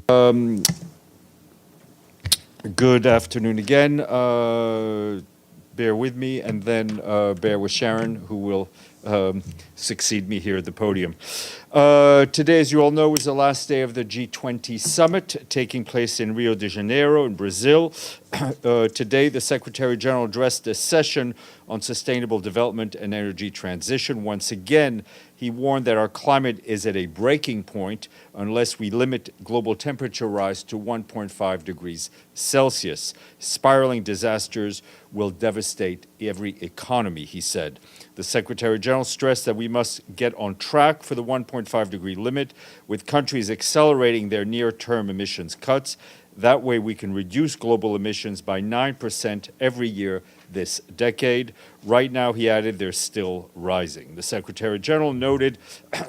Good afternoon again. Bear with me, and then bear with Sharon, who will succeed me here at the podium. Today, as you all know, is the last day of the G20 summit taking place in Rio de Janeiro in Brazil. Today, the Secretary General addressed a session on sustainable development and energy transition. Once again, he warned that our climate is at a breaking point unless we limit global temperature rise to 1.5 degrees Celsius. Spiraling disasters will devastate every economy, he said. The Secretary General stressed that we must get on track for the 1.5 degree limit, with countries accelerating their near-term emissions cuts. That way we can reduce global emissions by 9% every year this decade. Right now, he added, they're still rising. The Secretary General noted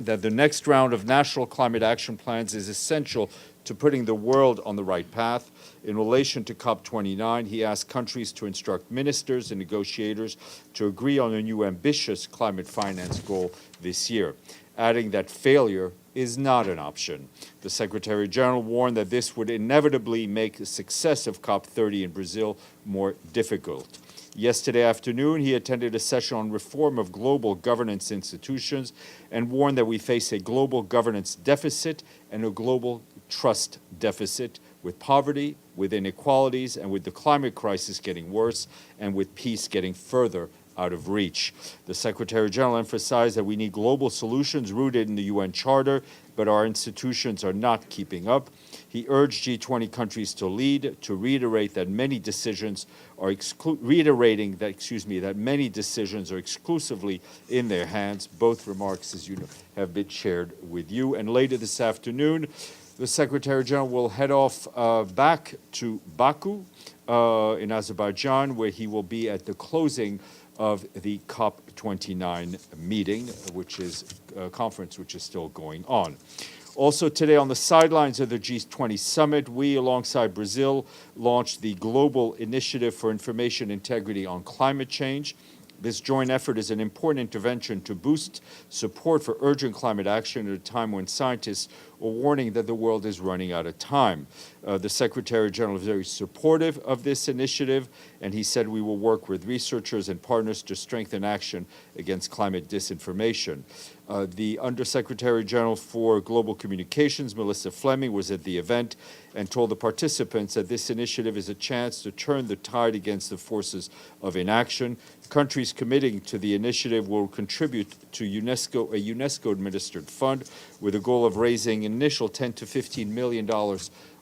that the next round of national climate action plans is essential to putting the world on the right path. In relation to COP29, he asked countries to instruct ministers and negotiators to agree on a new ambitious climate finance goal this year, adding that failure is not an option. The Secretary General warned that this would inevitably make the success of COP30 in Brazil more difficult. Yesterday afternoon, he attended a session on reform of global governance institutions and warned that we face a global governance deficit and a global trust deficit, with poverty, with inequalities, and with the climate crisis getting worse, and with peace getting further out of reach. The Secretary General emphasized that we need global solutions rooted in the UN Charter, but our institutions are not keeping up. He urged G20 countries to lead, to reiterate that many decisions are that many decisions are exclusively in their hands. Both remarks, as you know, have been shared with you. And later this afternoon, the Secretary General will head off back to Baku in Azerbaijan, where he will be at the closing of the COP29 meeting, which is a conference which is still going on. Also today, on the sidelines of the G20 summit, we, alongside Brazil, launched the Global Initiative for Information Integrity on Climate Change. This joint effort is an important intervention to boost support for urgent climate action at a time when scientists are warning that the world is running out of time. The Secretary General is very supportive of this initiative, and he said we will work with researchers and partners to strengthen action against climate disinformation. The Undersecretary General for Global Communications, Melissa Fleming, was at the event and told the participants that this initiative is a chance to turn the tide against the forces of inaction. Countries committing to the initiative will contribute to a UNESCO-administered fund with a goal of raising an initial $10 to $15 million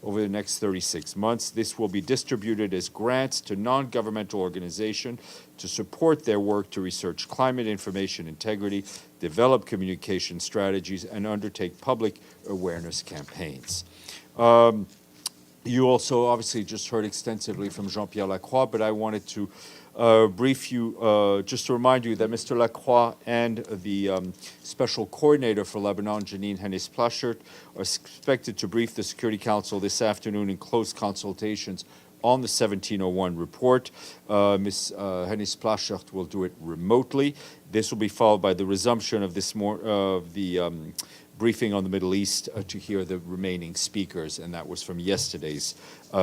over the next 36 months. This will be distributed as grants to non-governmental organizations to support their work to research climate information integrity, develop communication strategies, and undertake public awareness campaigns. You also obviously just heard extensively from Jean-Pierre Lacroix, but I wanted to brief you, just to remind you that Mr. Lacroix and the Special Coordinator for Lebanon, Janine Hennis-Plasschaert, are expected to brief the Security Council this afternoon in close consultations on the 1701 report. Ms. Hennis-Plasschaert will do it remotely. This will be followed by the resumption of the briefing on the Middle East to hear the remaining speakers, and that was from yesterday's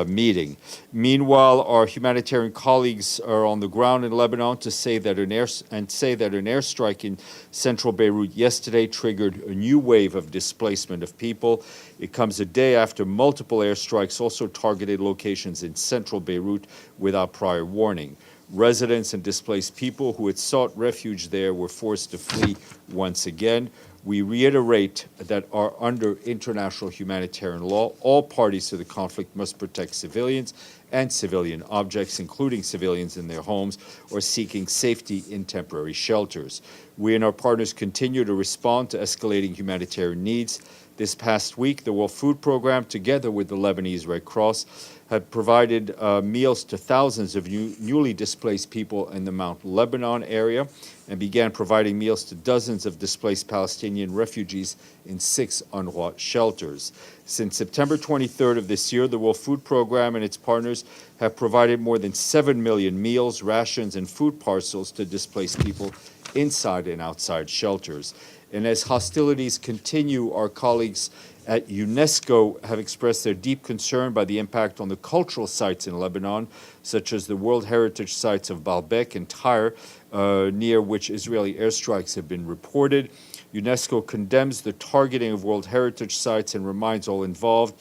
meeting. Meanwhile, our humanitarian colleagues are on the ground in Lebanon to say that an airstrike in central Beirut yesterday triggered a new wave of displacement of people. It comes a day after multiple airstrikes also targeted locations in central Beirut without prior warning. Residents and displaced people who had sought refuge there were forced to flee once again. We reiterate that under international humanitarian law, all parties to the conflict must protect civilians and civilian objects, including civilians in their homes or seeking safety in temporary shelters. We and our partners continue to respond to escalating humanitarian needs. This past week, the World Food Program, together with the Lebanese Red Cross, had provided meals to thousands of newly displaced people in the Mount Lebanon area and began providing meals to dozens of displaced Palestinian refugees in 6 UNRWA shelters. Since September 23rd of this year, the World Food Program and its partners have provided more than 7 million meals, rations, and food parcels to displaced people inside and outside shelters. And as hostilities continue, our colleagues at UNESCO have expressed their deep concern by the impact on the cultural sites in Lebanon, such as the World Heritage sites of Baalbek and Tyre, near which Israeli airstrikes have been reported. UNESCO condemns the targeting of World Heritage sites and reminds all involved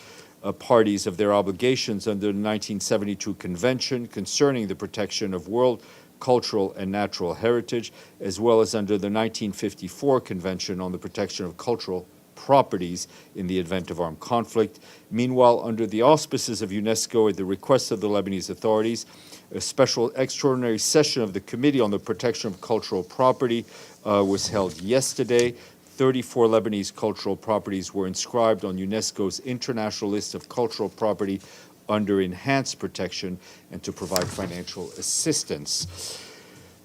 parties of their obligations under the 1972 Convention concerning the protection of world cultural and natural heritage, as well as under the 1954 Convention on the protection of cultural properties in the event of armed conflict. Meanwhile, under the auspices of UNESCO at the request of the Lebanese authorities, a special extraordinary session of the Committee on the Protection of Cultural Property was held yesterday. 34 Lebanese cultural properties were inscribed on UNESCO's international list of cultural property under enhanced protection and to provide financial assistance.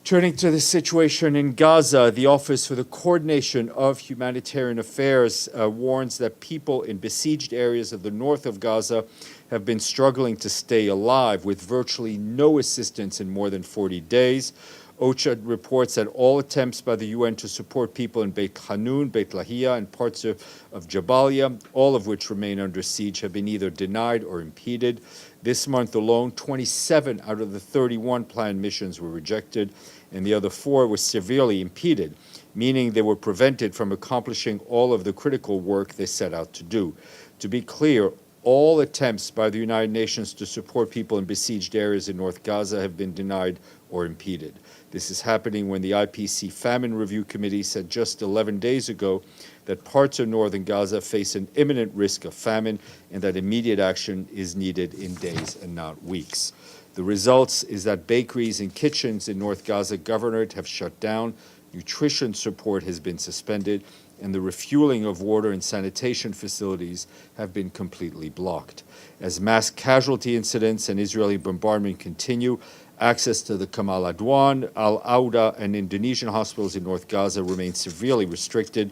Turning to the situation in Gaza, the Office for the Coordination of Humanitarian Affairs warns that people in besieged areas of the north of Gaza have been struggling to stay alive with virtually no assistance in more than 40 days. OCHA reports that all attempts by the UN to support people in Beit Hanun, Beit Lahia, and parts of Jabalia, all of which remain under siege, have been either denied or impeded. This month alone, 27 out of the 31 planned missions were rejected, and the other 4 were severely impeded, meaning they were prevented from accomplishing all of the critical work they set out to do. To be clear, all attempts by the United Nations to support people in besieged areas in North Gaza have been denied or impeded. This is happening when the IPC Famine Review Committee said just 11 days ago that parts of northern Gaza face an imminent risk of famine and that immediate action is needed in days and not weeks. The results is that bakeries and kitchens in North Gaza Governorate have shut down, nutrition support has been suspended, and the refueling of water and sanitation facilities have been completely blocked. As mass casualty incidents and Israeli bombardment continue, access to the Kamal Adwan, Al Auda, and Indonesian hospitals in North Gaza remains severely restricted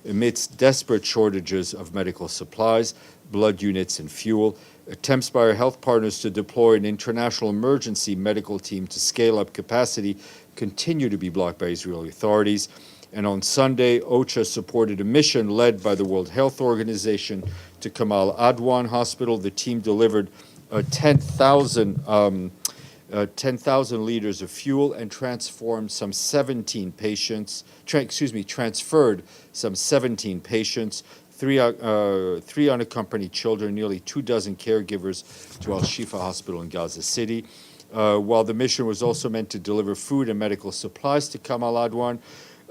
amidst desperate shortages of medical supplies, blood units, and fuel. Attempts by our health partners to deploy an international emergency medical team to scale up capacity continue to be blocked by Israeli authorities. And on Sunday, OCHA supported a mission led by the World Health Organization to Kamal Adwan Hospital. The team delivered 10,000 liters of fuel and transformed some 17 patients, transferred some 17 patients, three unaccompanied children, nearly 24 caregivers to Al-Shifa Hospital in Gaza City. While the mission was also meant to deliver food and medical supplies to Kamal Adwan,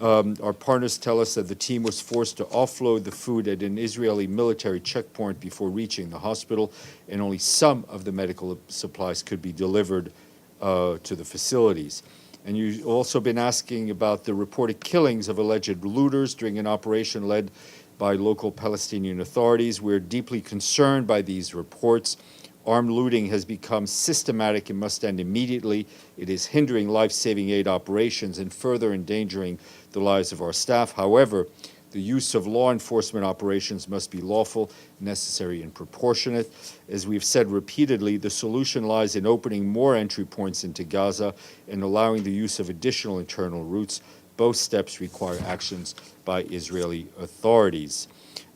our partners tell us that the team was forced to offload the food at an Israeli military checkpoint before reaching the hospital, and only some of the medical supplies could be delivered to the facilities. And you've also been asking about the reported killings of alleged looters during an operation led by local Palestinian authorities. We're deeply concerned by these reports. Armed looting has become systematic and must end immediately. It is hindering life-saving aid operations and further endangering the lives of our staff. However, the use of law enforcement operations must be lawful, necessary, and proportionate. As we've said repeatedly, the solution lies in opening more entry points into Gaza and allowing the use of additional internal routes. Both steps require actions by Israeli authorities.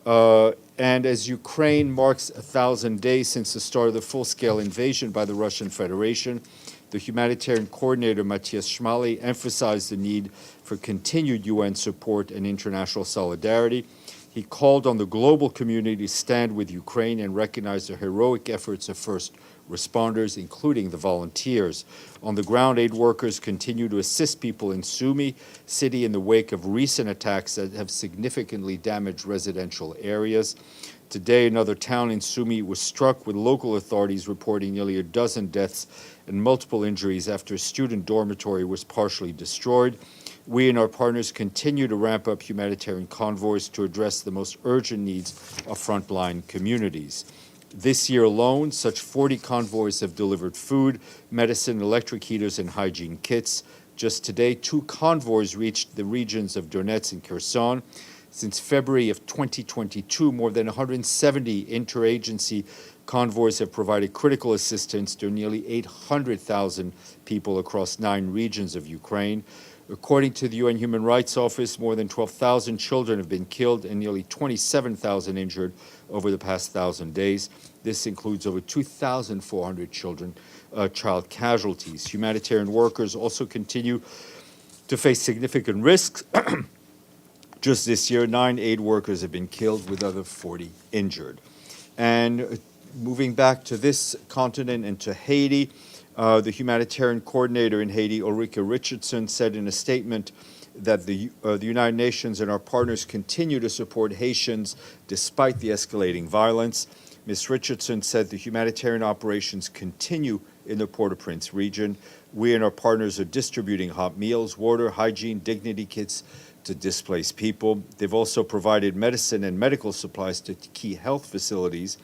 And as Ukraine marks 1,000 days since the start of the full-scale invasion by the Russian Federation, the humanitarian coordinator Matthias Schmale emphasized the need for continued UN support and international solidarity. He called on the global community to stand with Ukraine and recognize the heroic efforts of first responders, including the volunteers. On the ground, aid workers continue to assist people in Sumy city in the wake of recent attacks that have significantly damaged residential areas. Today, another town in Sumy was struck, with local authorities reporting nearly a dozen deaths and multiple injuries after a student dormitory was partially destroyed. We and our partners continue to ramp up humanitarian convoys to address the most urgent needs of frontline communities. This year alone, such 40 convoys have delivered food, medicine, electric heaters, and hygiene kits. Just today, 2 convoys reached the regions of Donetsk and Kherson. Since February of 2022, more than 170 interagency convoys have provided critical assistance to nearly 800,000 people across 9 regions of Ukraine. According to the UN Human Rights Office, more than 12,000 children have been killed and nearly 27,000 injured over the past 1,000 days. This includes over 2,400 child casualties. Humanitarian workers also continue to face significant risks. Just this year, 9 aid workers have been killed with other 40 injured. And moving back to this continent and to Haiti, the humanitarian coordinator in Haiti, Ulrike Richardson, said in a statement that the United Nations and our partners continue to support Haitians despite the escalating violence. Ms. Richardson said the humanitarian operations continue in the Port-au-Prince region. We and our partners are distributing hot meals, water, hygiene, dignity kits to displaced people. They've also provided medicine and medical supplies to key health facilities.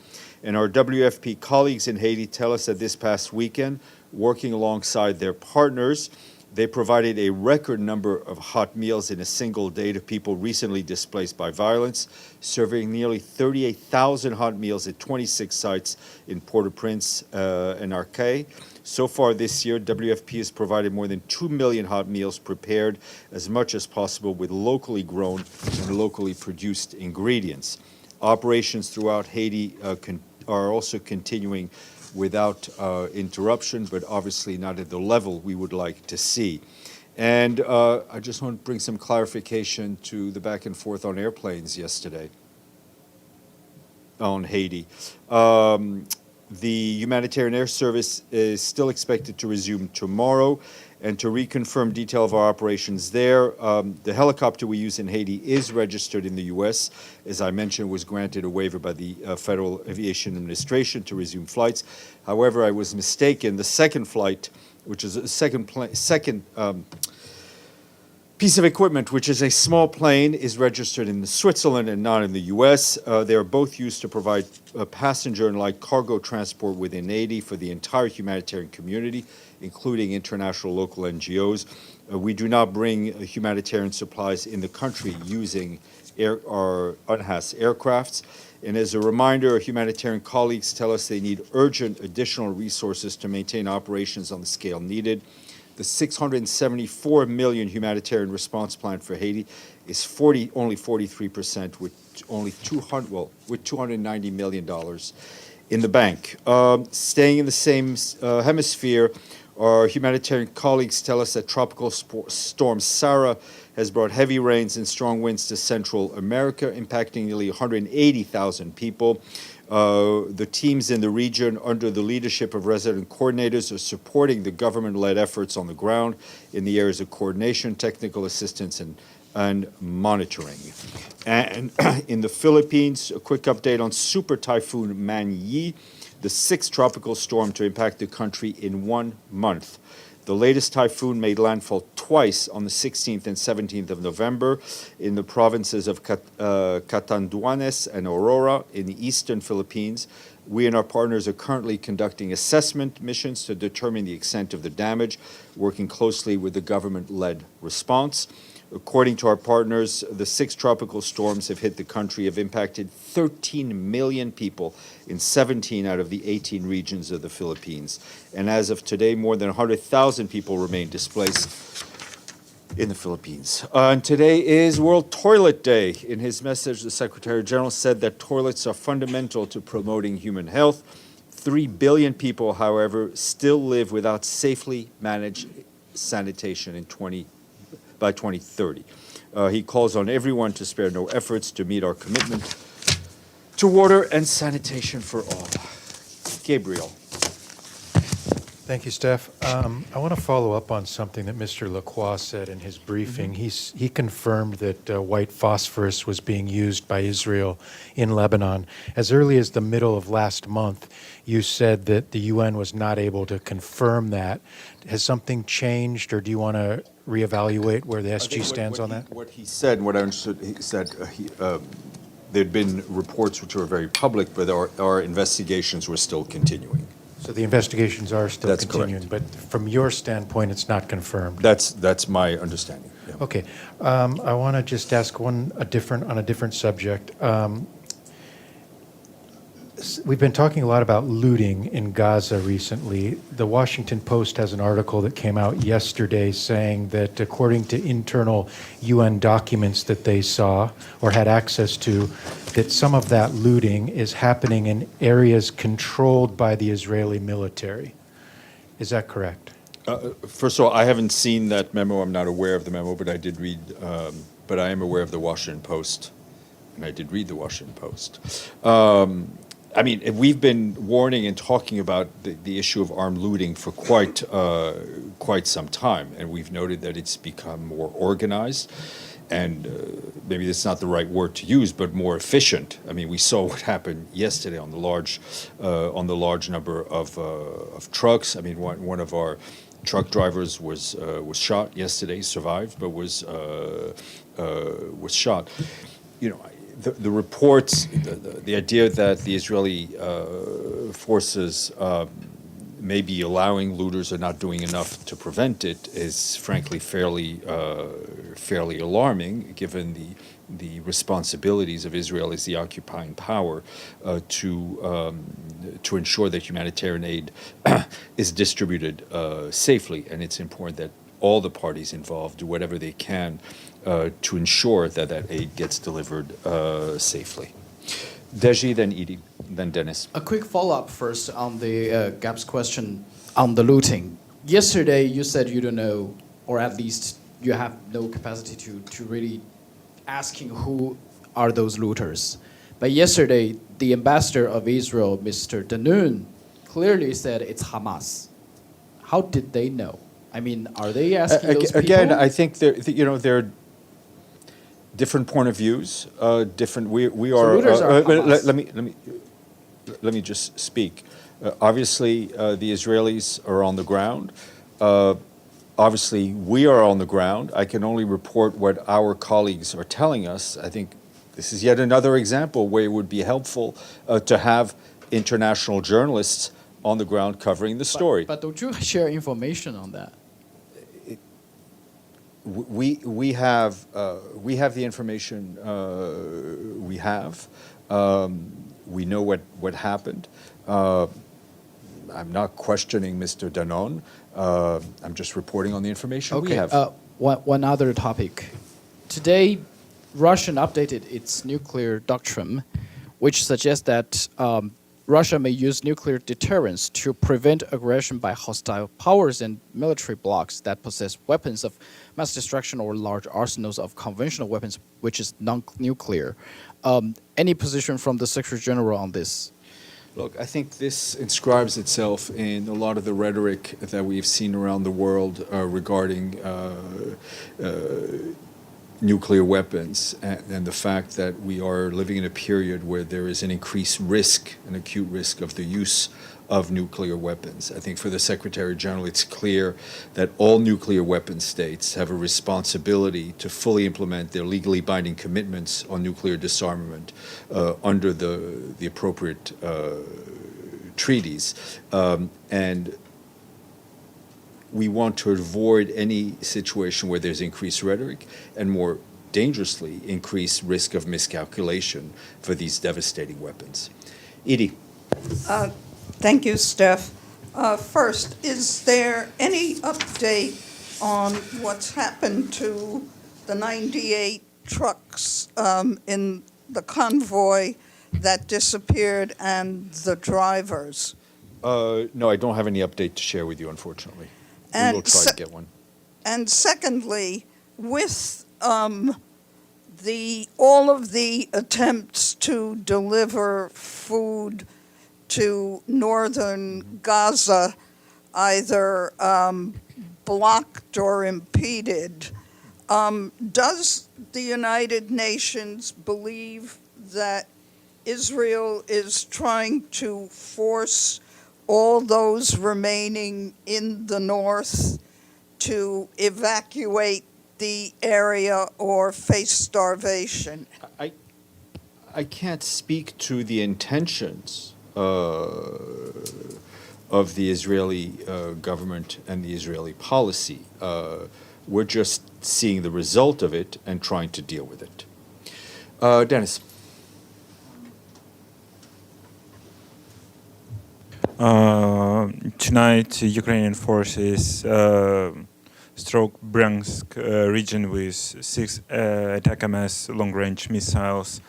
And our WFP colleagues in Haiti tell us that this past weekend, working alongside their partners, they provided a record number of hot meals in a single day to people recently displaced by violence, serving nearly 38,000 hot meals at 26 sites in Port-au-Prince and Arcueil. So far this year, WFP has provided more than 2 million hot meals prepared as much as possible with locally grown and locally produced ingredients. Operations throughout Haiti are also continuing without interruption, but obviously not at the level we would like to see. And I just want to bring some clarification to the back and forth on airplanes yesterday on Haiti. The humanitarian air service is still expected to resume tomorrow. And to reconfirm detail of our operations there, the helicopter we use in Haiti is registered in the U.S. As I mentioned, was granted a waiver by the Federal Aviation Administration to resume flights. However, I was mistaken. The second flight, which is a second piece of equipment, which is a small plane, is registered in Switzerland and not in the U.S. They are both used to provide passenger and light cargo transport within Haiti for the entire humanitarian community, including international local NGOs. We do not bring humanitarian supplies in the country using our UNHAS aircrafts. And as a reminder, our humanitarian colleagues tell us they need urgent additional resources to maintain operations on the scale needed. The $674 million humanitarian response plan for Haiti is only 43%, with $290 million in the bank. Staying in the same hemisphere, our humanitarian colleagues tell us that tropical storm Sara has brought heavy rains and strong winds to Central America, impacting nearly 180,000 people. The teams in the region, under the leadership of resident coordinators, are supporting the government-led efforts on the ground in the areas of coordination, technical assistance, and monitoring. And in the Philippines, a quick update on Super Typhoon Man-yi, the sixth tropical storm to impact the country in 1 month. The latest typhoon made landfall twice on the 16th and 17th of November in the provinces of Catanduanes and Aurora in the eastern Philippines. We and our partners are currently conducting assessment missions to determine the extent of the damage, working closely with the government-led response. According to our partners, the 6 tropical storms have hit the country, have impacted 13 million people in 17 out of the 18 regions of the Philippines. And as of today, more than 100,000 people remain displaced in the Philippines. And today is World Toilet Day. In his message, the Secretary General said that toilets are fundamental to promoting human health. 3 billion people, however, still live without safely managed sanitation by 2030. He calls on everyone to spare no efforts to meet our commitment to water and sanitation for all. Gabriel. Thank you, Steph. I want to follow up on something that Mr. Lacroix said in his briefing. He confirmed that white phosphorus was being used by Israel in Lebanon. As early as the middle of last month, you said that the UN was not able to confirm that. Has something changed, or do you want to reevaluate where the SG stands on that? What he said, what I understood, he said there'd been reports which were very public, but our investigations were still continuing. So the investigations are still That's continuing, correct. but from your standpoint, it's not confirmed. That's my understanding. Yeah. Okay. I want to just ask on a different subject. We've been talking a lot about looting in Gaza recently. The Washington Post has an article that came out yesterday saying that according to internal UN documents that they saw or had access to, that some of that looting is happening in areas controlled by the Israeli military. Is that correct? First of all, I haven't seen that memo. I'm not aware of the memo, but I did read, but I am aware of the Washington Post, and I did read the Washington Post. I mean, we've been warning and talking about the issue of armed looting for quite some time, and we've noted that it's become more organized, and maybe that's not the right word to use, but more efficient. I mean, we saw what happened yesterday on the large number of trucks. I mean, one of our truck drivers was shot yesterday, survived, but was shot. You know, the reports, the idea that the Israeli forces may be allowing looters or not doing enough to prevent it is frankly fairly alarming, given the responsibilities of Israel as the occupying power to ensure that humanitarian aid is distributed safely. And it's important that all the parties involved do whatever they can to ensure that that aid gets delivered safely. Deji, then Edie, then Dennis. A quick follow-up first on the Gab's question on the looting. Yesterday, you said you don't know, or at least you have no capacity to really asking who are those looters. But yesterday, the ambassador of Israel, Mr. Danoon, clearly said it's Hamas. How did they know? I mean, are they asking those people? Again, I think there are different point of views. Different. We are. looters are Hamas. Let me just speak. Obviously, the Israelis are on the ground. Obviously, we are on the ground. I can only report what our colleagues are telling us. I think this is yet another example where it would be helpful to have international journalists on the ground covering the story. But don't you share information on that? We have the information we have. We know what happened. I'm not questioning Mr. Danon. I'm just reporting on the information we have. One other topic. Today, Russia updated its nuclear doctrine, which suggests that Russia may use nuclear deterrence to prevent aggression by hostile powers and military blocs that possess weapons of mass destruction or large arsenals of conventional weapons, which is non-nuclear. Any position from the Secretary General on this? Look, I think this inscribes itself in a lot of the rhetoric that we've seen around the world regarding nuclear weapons and the fact that we are living in a period where there is an increased risk, an acute risk of the use of nuclear weapons. I think for the Secretary General, it's clear that all nuclear weapon states have a responsibility to fully implement their legally binding commitments on nuclear disarmament under the appropriate treaties. And we want to avoid any situation where there's increased rhetoric and, more dangerously, increased risk of miscalculation for these devastating weapons. Edie. Thank you, Steph. First, is there any update on what's happened to the 98 trucks in the convoy that disappeared and the drivers? No, I don't have any update to share with you, unfortunately. We will try to get one. And secondly, with all of the attempts to deliver food to northern Gaza, either blocked or impeded, does the United Nations believe that Israel is trying to force all those remaining in the north to evacuate the area or face starvation? I can't speak to the intentions of the Israeli government and the Israeli policy. We're just seeing the result of it and trying to deal with it. Dennis. Tonight, Ukrainian forces struck Bryansk region with 6 ATACMS long-range missiles.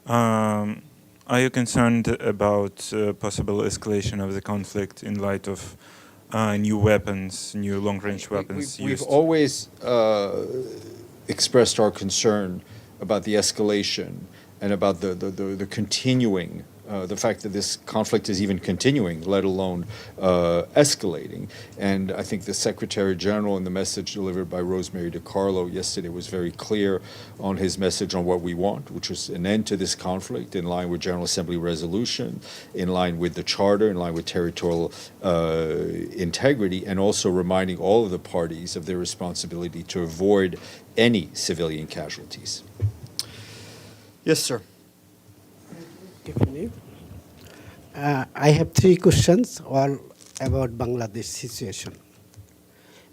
Are you concerned about possible escalation of the conflict in light of new weapons, new long-range weapons We've used? always expressed our concern about the escalation and about the continuing, the fact that this conflict is even continuing, let alone escalating. And I think the Secretary General in the message delivered by Rosemary DiCarlo yesterday was very clear on his message on what we want, which is an end to this conflict in line with General Assembly resolution, in line with the Charter, in line with territorial integrity, and also reminding all of the parties of their responsibility to avoid any civilian casualties. Yes, sir. Tiffany. I have 3 questions all about Bangladesh situation.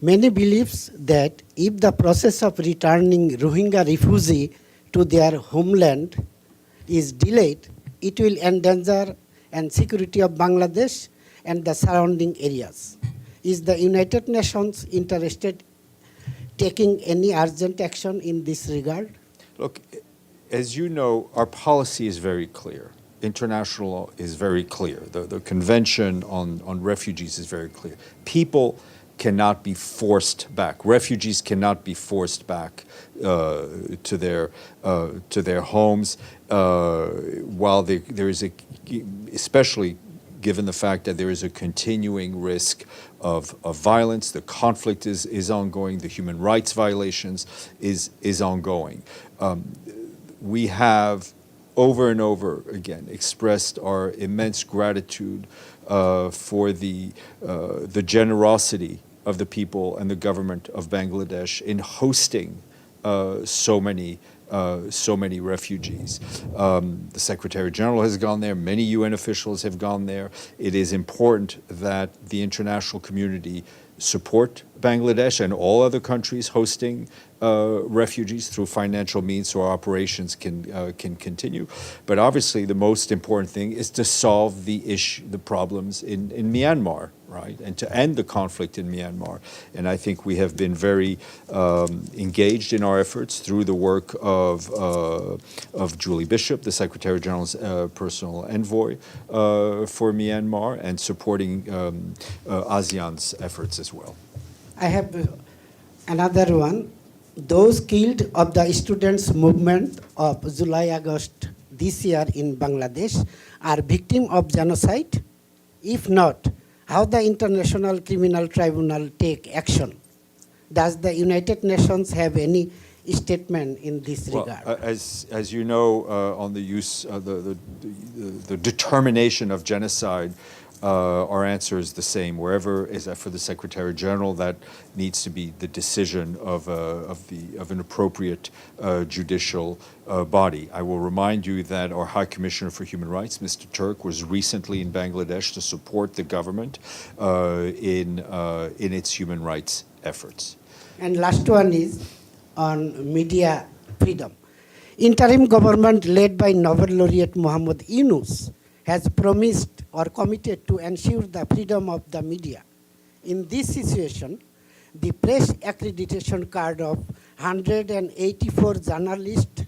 Many believes that if the process of returning Rohingya refugee to their homeland is delayed, it will endanger and security of Bangladesh and the surrounding areas. Is the United Nations interested taking any urgent action in this regard? Look, as you know, our policy is very clear. International law is very clear. The Convention on Refugees is very clear. People cannot be forced back. Refugees cannot be forced back to their homes while there is especially given the fact that there is a continuing risk of violence, the conflict is ongoing, the human rights violations is ongoing. We have over and over again expressed our immense gratitude for the generosity of the people and the government of Bangladesh in hosting so many refugees. The Secretary General has gone there. Many UN officials have gone there. It is important that the international community support Bangladesh and all other countries hosting refugees through financial means so our operations can continue. But obviously the most important thing is to solve the problems in Myanmar, right? And to end the conflict in Myanmar. And I think we have been very engaged in our efforts through the work of Julie Bishop, the Secretary General's personal envoy for Myanmar, and supporting ASEAN's efforts as well. I have another one. Those killed of the students' movement of July-August this year in Bangladesh are victims of genocide? If not, how the International Criminal Tribunal take action? Does the United Nations have any statement in this regard? As you know, on the use the determination of genocide, our answer is the same. Wherever is that for the Secretary General, that needs to be the decision of an appropriate judicial body. I will remind you that our High Commissioner for Human Rights, Mr. Turk, was recently in Bangladesh to support the government in its human rights efforts. And last one is on media freedom. Interim government led by Nobel laureate Muhammad Yunus has promised or committed to ensure the freedom of the media. In this situation, the press accreditation card of 184 journalists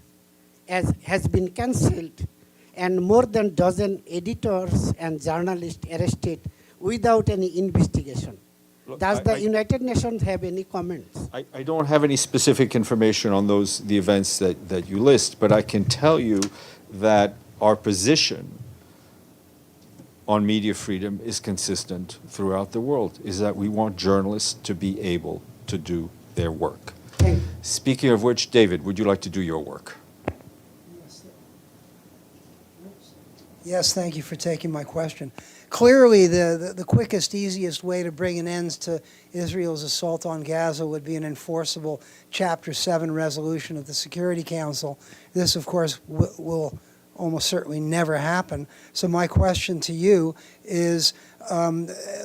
has been cancelled and more than a dozen editors and journalists arrested without any investigation. Look, Does the United Nations have any comments? I don't have any specific information on the events that you list, but I can tell you that our position on media freedom is consistent throughout the world, is that we want journalists to be able to do their work. Thank you. Speaking of which, David, would you like to do your work? Yes, thank you for taking my question. Clearly, the quickest, easiest way to bring an end to Israel's assault on Gaza would be an enforceable Chapter 7 resolution of the Security Council. This, of course, will almost certainly never happen. So my question to you is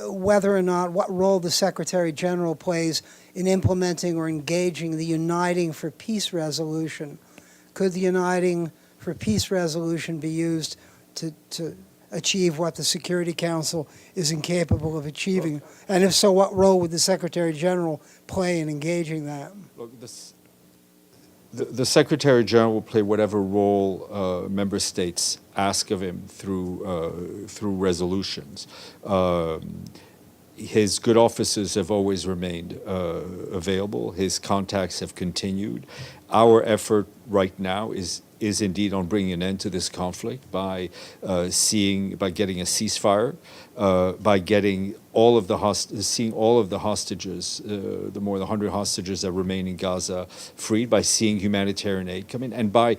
whether or not, what role the Secretary General plays in implementing or engaging the Uniting for Peace resolution. Could the Uniting for Peace resolution be used to achieve what the Security Council is incapable of achieving? And if so, what role would the Secretary General play in engaging that? Look, the Secretary General will play whatever role member states ask of him through resolutions. His good offices have always remained available. His contacts have continued. Our effort right now is indeed on bringing an end to this conflict by getting a ceasefire, by getting all of the hostages, the more than 100 hostages that remain in Gaza freed, by seeing humanitarian aid come in, and by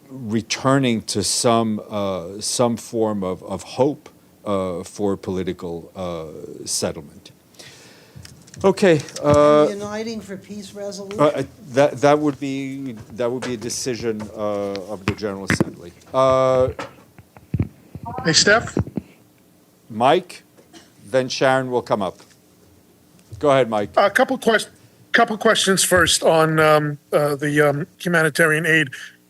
returning to some form of hope for political settlement. Okay. Uniting for Peace resolution? That would be a decision of the General Assembly. Hey, Steph. Mike, then Sharon will come up. Go ahead, Mike. A couple questions first on the humanitarian aid.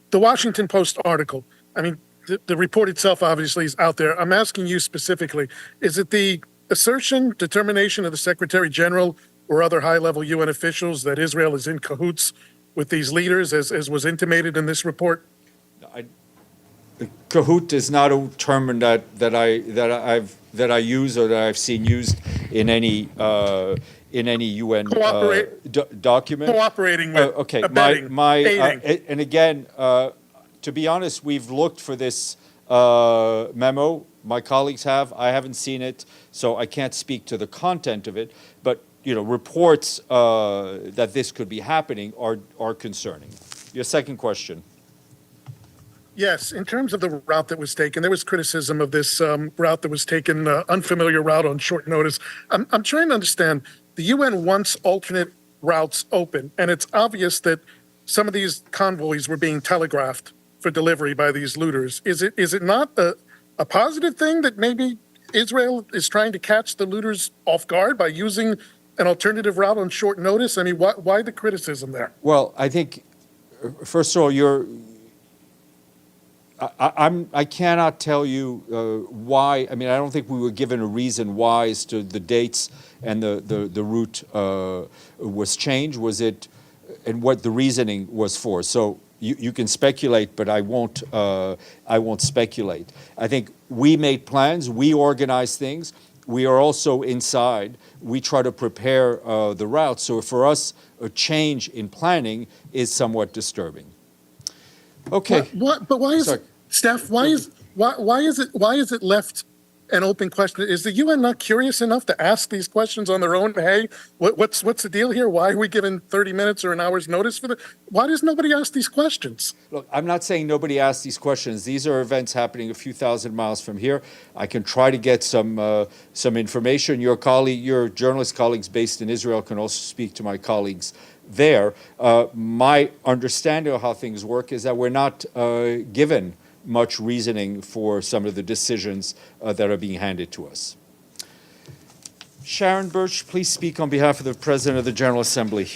The Washington Post article. I mean, the report itself obviously is out there. I'm asking you specifically: is it the assertion, determination of the Secretary General or other high-level UN officials that Israel is in cahoots with these leaders, as was intimated in this report? Cahoot is not a term that I use or that I've seen used in any UN document. Cooperating with, Okay, abetting, aiding. and again, to be honest, we've looked for this memo. My colleagues have. I haven't seen it, so I can't speak to the content of it. But reports that this could be happening are concerning. Your second question. Yes, in terms of the route that was taken, there was criticism of this route that was taken, unfamiliar route on short notice. I'm trying to understand, the UN wants alternate routes open, and it's obvious that some of these convoys were being telegraphed for delivery by these looters. Is it not a positive thing that maybe Israel is trying to catch the looters off guard by using an alternative route on short notice? I mean, why the criticism there? Well, I think, first of all, I cannot tell you why. I mean, I don't think we were given a reason why as to the dates and the route was changed. Was it, and what the reasoning was for? So you can speculate, but I won't speculate. I think we made plans. We organized things. We are also inside. We try to prepare the route. So for us, a change in planning is somewhat disturbing. Okay. But why is it, Steph? Why is it left an open question? Is the UN not curious enough to ask these questions on their own? Hey, what's the deal here? Why are we given 30 minutes or an hour's notice for the? Why does nobody ask these questions? Look, I'm not saying nobody asked these questions. These are events happening a few thousand miles from here. I can try to get some information. Your journalist colleagues based in Israel can also speak to my colleagues there. My understanding of how things work is that we're not given much reasoning for some of the decisions that are being handed to us. Sharon Birch, please speak on behalf of the President of the General Assembly.